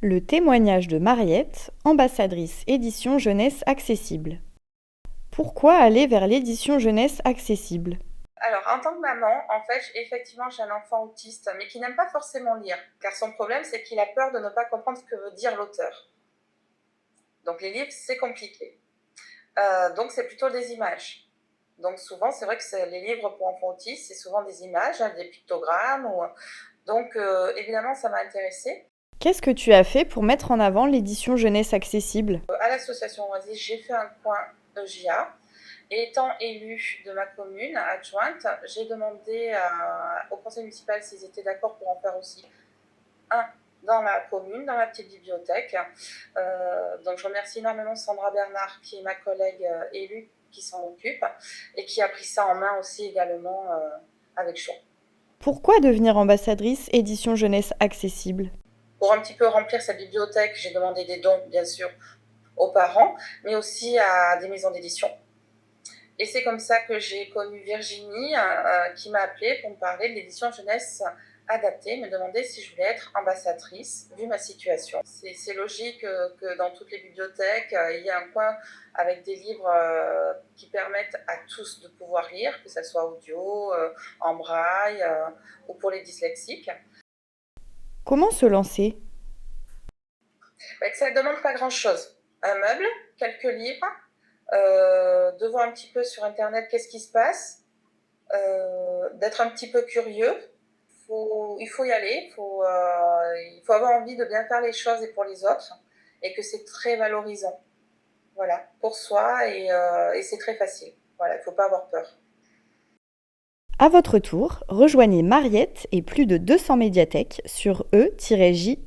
Le témoignage de Mariette, ambassadrice édition jeunesse accessible. Pourquoi aller vers l'édition jeunesse accessible ? Alors, en tant que maman, en fait, effectivement, j'ai un enfant autiste, mais qui n'aime pas forcément lire, car son problème, c'est qu'il a peur de ne pas comprendre ce que veut dire l'auteur. Donc, les livres, c'est compliqué. Donc, c'est plutôt des images. Donc, souvent, c'est vrai que les livres pour enfants autistes, c'est souvent des images, des pictogrammes. Donc, évidemment, ça m'a intéressée. Qu'est-ce que tu as fait pour mettre en avant l'édition jeunesse accessible ? À l'association Oasis, j'ai fait un coin EJA. Et étant élue de ma commune, adjointe, j'ai demandé au conseil municipal s'ils étaient d'accord pour en faire aussi un dans la commune, dans la petite bibliothèque. Donc je remercie énormément Sandra Bernard, qui est ma collègue élue, qui s'en occupe, et qui a pris ça en main aussi également avec chaud. Pourquoi devenir ambassadrice édition jeunesse accessible ? Pour un petit peu remplir cette bibliothèque, j'ai demandé des dons, bien sûr, aux parents, mais aussi à des maisons d'édition. Et c'est comme ça que j'ai connu Virginie, qui m'a appelée pour me parler de l'édition jeunesse adaptée, me demander si je voulais être ambassadrice, vu ma situation. C'est logique que dans toutes les bibliothèques, il y ait un coin avec des livres qui permettent à tous de pouvoir lire, que ce soit audio, en braille ou pour les dyslexiques. Comment se lancer ? Ça ne demande pas grand-chose. Un meuble, quelques livres, de voir un petit peu sur Internet qu'est-ce qui se passe, d'être un petit peu curieux. Il faut y aller, il faut avoir envie de bien faire les choses et pour les autres, et que c'est très valorisant. Voilà, pour soi, et c'est très facile. Voilà, il ne faut pas avoir peur. À votre tour, rejoignez Mariette et plus de 200 médiathèques sur e-j-a.fr.